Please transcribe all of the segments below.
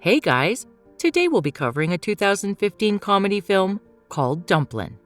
Hey guys! Today we'll be covering a 2015 comedy film called Dumplin'.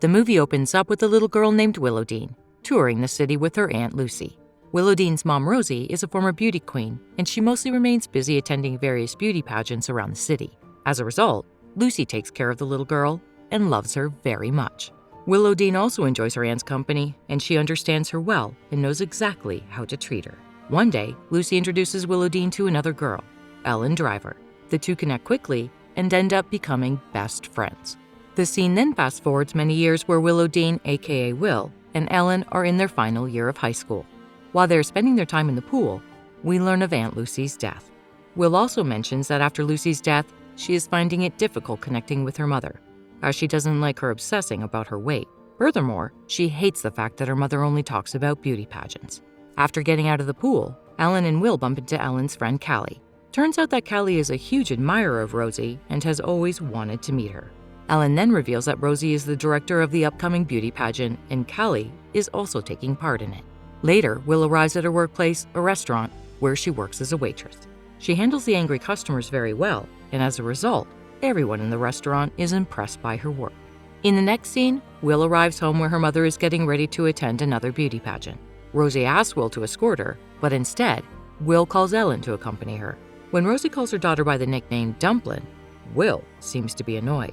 The movie opens up with a little girl named Willowdean, touring the city with her Aunt Lucy. Willowdean's mom Rosie is a former beauty queen, and she mostly remains busy attending various beauty pageants around the city. As a result, Lucy takes care of the little girl and loves her very much. Willowdean also enjoys her aunt's company, and she understands her well and knows exactly how to treat her. One day, Lucy introduces Willowdean to another girl, Ellen Driver. The two connect quickly and end up becoming best friends. The scene then fast forwards many years where Willowdean, aka Will, and Ellen are in their final year of high school. While they're spending their time in the pool, we learn of Aunt Lucy's death. Will also mentions that after Lucy's death, she is finding it difficult connecting with her mother, as she doesn't like her obsessing about her weight. Furthermore, she hates the fact that her mother only talks about beauty pageants. After getting out of the pool, Ellen and Will bump into Ellen's friend Callie. Turns out that Callie is a huge admirer of Rosie and has always wanted to meet her. Ellen then reveals that Rosie is the director of the upcoming beauty pageant and Callie is also taking part in it. Later, Will arrives at her workplace, a restaurant, where she works as a waitress. She handles the angry customers very well, and as a result, everyone in the restaurant is impressed by her work. In the next scene, Will arrives home where her mother is getting ready to attend another beauty pageant. Rosie asks Will to escort her, but instead, Will calls Ellen to accompany her. When Rosie calls her daughter by the nickname Dumplin', Will seems to be annoyed.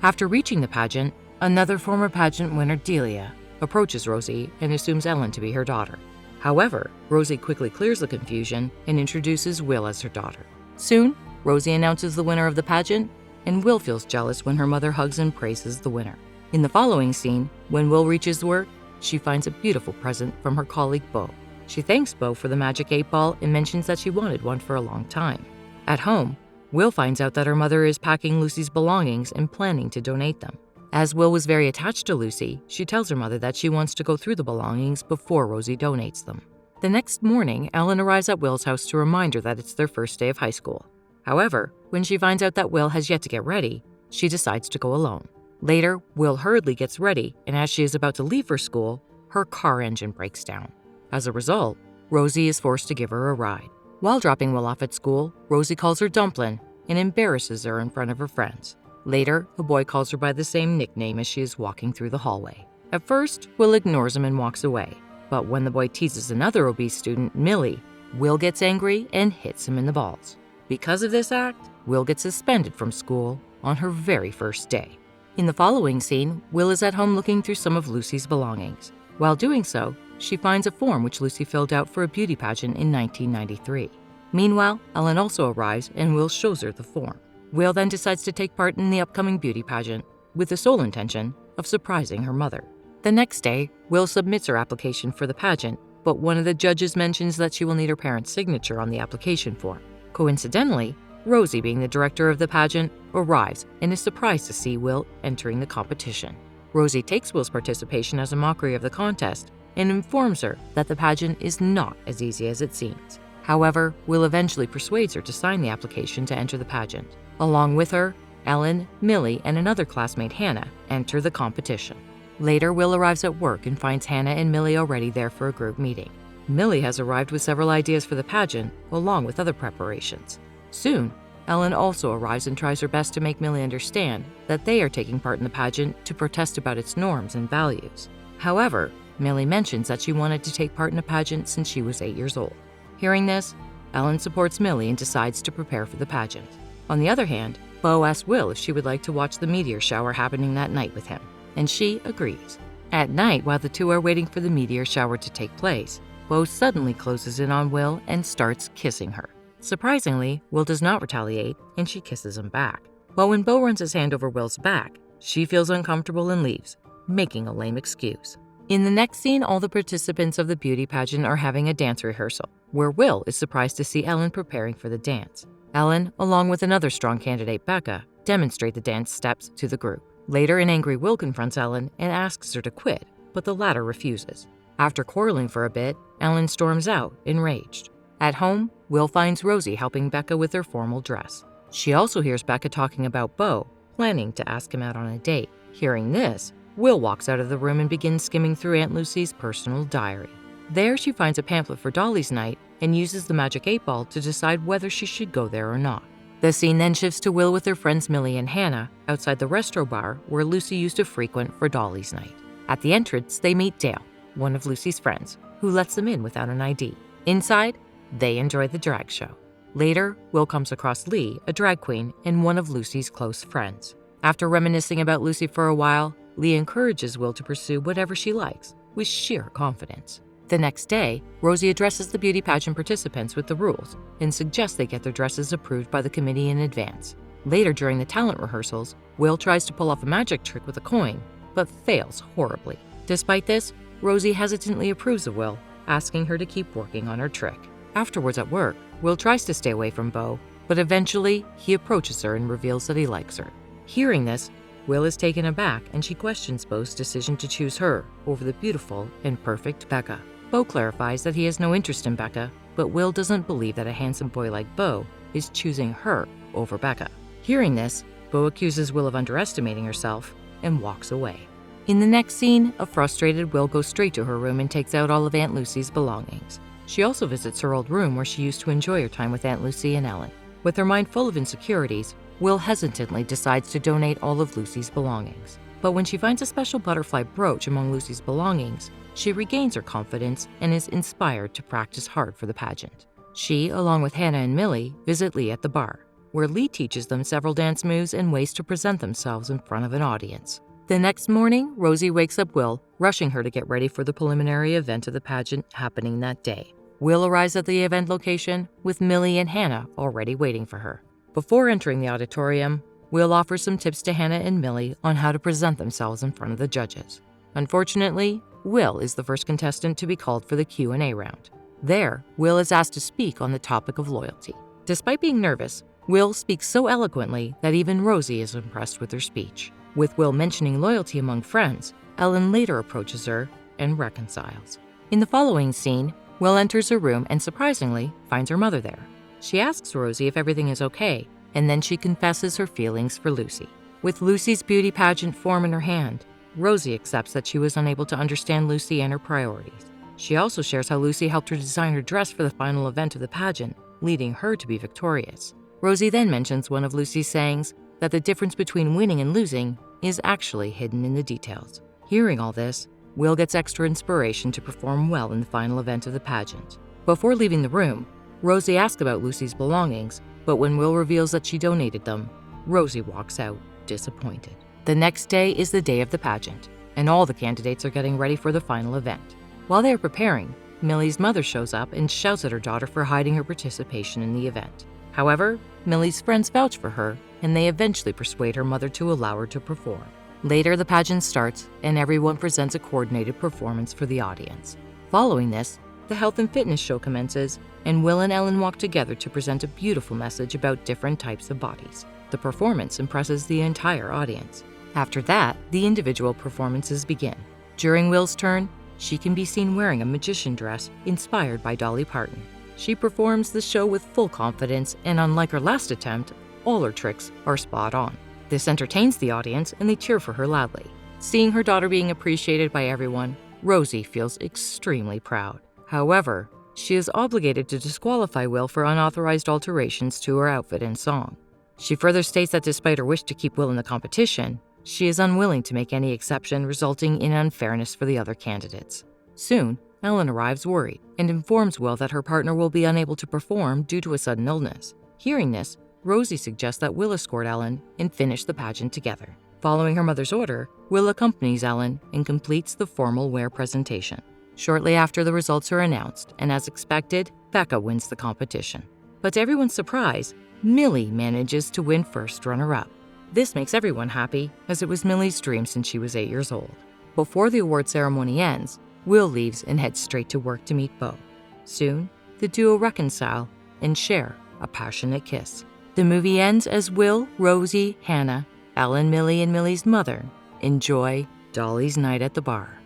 After reaching the pageant, another former pageant winner, Delia, approaches Rosie and assumes Ellen to be her daughter. However, Rosie quickly clears the confusion and introduces Will as her daughter. Soon, Rosie announces the winner of the pageant, and Will feels jealous when her mother hugs and praises the winner. In the following scene, when Will reaches work, she finds a beautiful present from her colleague Beau. She thanks Beau for the magic 8-ball and mentions that she wanted one for a long time. At home, Will finds out that her mother is packing Lucy's belongings and planning to donate them. As Will was very attached to Lucy, she tells her mother that she wants to go through the belongings before Rosie donates them. The next morning, Ellen arrives at Will's house to remind her that it's their first day of high school. However, when she finds out that Will has yet to get ready, she decides to go alone. Later, Will hurriedly gets ready, and as she is about to leave for school, her car engine breaks down. As a result, Rosie is forced to give her a ride. While dropping Will off at school, Rosie calls her Dumplin' and embarrasses her in front of her friends. Later, a boy calls her by the same nickname as she is walking through the hallway. At first, Will ignores him and walks away, but when the boy teases another obese student, Millie, Will gets angry and hits him in the balls. Because of this act, Will gets suspended from school on her very first day. In the following scene, Will is at home looking through some of Lucy's belongings. While doing so, she finds a form which Lucy filled out for a beauty pageant in 1993. Meanwhile, Ellen also arrives and Will shows her the form. Will then decides to take part in the upcoming beauty pageant with the sole intention of surprising her mother. The next day, Will submits her application for the pageant, but one of the judges mentions that she will need her parents' signature on the application form. Coincidentally, Rosie, being the director of the pageant, arrives and is surprised to see Will entering the competition. Rosie takes Will's participation as a mockery of the contest and informs her that the pageant is not as easy as it seems. However, Will eventually persuades her to sign the application to enter the pageant. Along with her, Ellen, Millie, and another classmate, Hannah, enter the competition. Later, Will arrives at work and finds Hannah and Millie already there for a group meeting. Millie has arrived with several ideas for the pageant, along with other preparations. Soon, Ellen also arrives and tries her best to make Millie understand that they are taking part in the pageant to protest about its norms and values. However, Millie mentions that she wanted to take part in a pageant since she was 8 years old. Hearing this, Ellen supports Millie and decides to prepare for the pageant. On the other hand, Beau asks Will if she would like to watch the meteor shower happening that night with him, and she agrees. At night, while the two are waiting for the meteor shower to take place, Beau suddenly closes in on Will and starts kissing her. Surprisingly, Will does not retaliate, and she kisses him back. But when Beau runs his hand over Will's back, she feels uncomfortable and leaves, making a lame excuse. In the next scene, all the participants of the beauty pageant are having a dance rehearsal, where Will is surprised to see Ellen preparing for the dance. Ellen, along with another strong candidate, Becca, demonstrate the dance steps to the group. Later, an angry Will confronts Ellen and asks her to quit, but the latter refuses. After quarreling for a bit, Ellen storms out, enraged. At home, Will finds Rosie helping Becca with her formal dress. She also hears Becca talking about Beau, planning to ask him out on a date. Hearing this, Will walks out of the room and begins skimming through Aunt Lucy's personal diary. There, she finds a pamphlet for Dolly's night and uses the magic 8-ball to decide whether she should go there or not. The scene then shifts to Will with their friends Millie and Hannah outside the Restro bar where Lucy used to frequent for Dolly's night. At the entrance, they meet Dale, one of Lucy's friends, who lets them in without an ID. Inside, they enjoy the drag show. Later, Will comes across Lee, a drag queen and one of Lucy's close friends. After reminiscing about Lucy for a while, Lee encourages Will to pursue whatever she likes, with sheer confidence. The next day, Rosie addresses the beauty pageant participants with the rules and suggests they get their dresses approved by the committee in advance. Later during the talent rehearsals, Will tries to pull off a magic trick with a coin, but fails horribly. Despite this, Rosie hesitantly approves of Will, asking her to keep working on her trick. Afterwards at work, Will tries to stay away from Beau, but eventually he approaches her and reveals that he likes her. Hearing this, Will is taken aback and she questions Beau's decision to choose her over the beautiful and perfect Becca. Beau clarifies that he has no interest in Becca, but Will doesn't believe that a handsome boy like Beau is choosing her over Becca. Hearing this, Beau accuses Will of underestimating herself and walks away. In the next scene, a frustrated Will goes straight to her room and takes out all of Aunt Lucy's belongings. She also visits her old room where she used to enjoy her time with Aunt Lucy and Ellen. With her mind full of insecurities, Will hesitantly decides to donate all of Lucy's belongings. But when she finds a special butterfly brooch among Lucy's belongings, she regains her confidence and is inspired to practice hard for the pageant. She, along with Hannah and Millie, visit Lee at the bar, where Lee teaches them several dance moves and ways to present themselves in front of an audience. The next morning, Rosie wakes up Will, rushing her to get ready for the preliminary event of the pageant happening that day. Will arrives at the event location with Millie and Hannah already waiting for her. Before entering the auditorium, Will offers some tips to Hannah and Millie on how to present themselves in front of the judges. Unfortunately, Will is the first contestant to be called for the Q&A round. There, Will is asked to speak on the topic of loyalty. Despite being nervous, Will speaks so eloquently that even Rosie is impressed with her speech. With Will mentioning loyalty among friends, Ellen later approaches her and reconciles. In the following scene, Will enters her room and surprisingly finds her mother there. She asks Rosie if everything is okay, and then she confesses her feelings for Lucy. With Lucy's beauty pageant form in her hand, Rosie accepts that she was unable to understand Lucy and her priorities. She also shares how Lucy helped her design her dress for the final event of the pageant, leading her to be victorious. Rosie then mentions one of Lucy's sayings, that the difference between winning and losing is actually hidden in the details. Hearing all this, Will gets extra inspiration to perform well in the final event of the pageant. Before leaving the room, Rosie asks about Lucy's belongings, but when Will reveals that she donated them, Rosie walks out disappointed. The next day is the day of the pageant, and all the candidates are getting ready for the final event. While they are preparing, Millie's mother shows up and shouts at her daughter for hiding her participation in the event. However, Millie's friends vouch for her, and they eventually persuade her mother to allow her to perform. Later, the pageant starts, and everyone presents a coordinated performance for the audience. Following this, the health and fitness show commences, and Will and Ellen walk together to present a beautiful message about different types of bodies. The performance impresses the entire audience. After that, the individual performances begin. During Will's turn, she can be seen wearing a magician dress inspired by Dolly Parton. She performs the show with full confidence, and unlike her last attempt, all her tricks are spot on. This entertains the audience, and they cheer for her loudly. Seeing her daughter being appreciated by everyone, Rosie feels extremely proud. However, she is obligated to disqualify Will for unauthorized alterations to her outfit and song. She further states that despite her wish to keep Will in the competition, she is unwilling to make any exception, resulting in unfairness for the other candidates. Soon, Ellen arrives worried and informs Will that her partner will be unable to perform due to a sudden illness. Hearing this, Rosie suggests that Will escort Ellen and finish the pageant together. Following her mother's order, Will accompanies Ellen and completes the formal wear presentation. Shortly after, the results are announced, and as expected, Becca wins the competition. But to everyone's surprise, Millie manages to win first runner-up. This makes everyone happy, as it was Millie's dream since she was 8 years old. Before the award ceremony ends, Will leaves and heads straight to work to meet Beau. Soon, the duo reconcile and share a passionate kiss. The movie ends as Will, Rosie, Hannah, Ellen, Millie, and Millie's mother enjoy Dolly's night at the bar.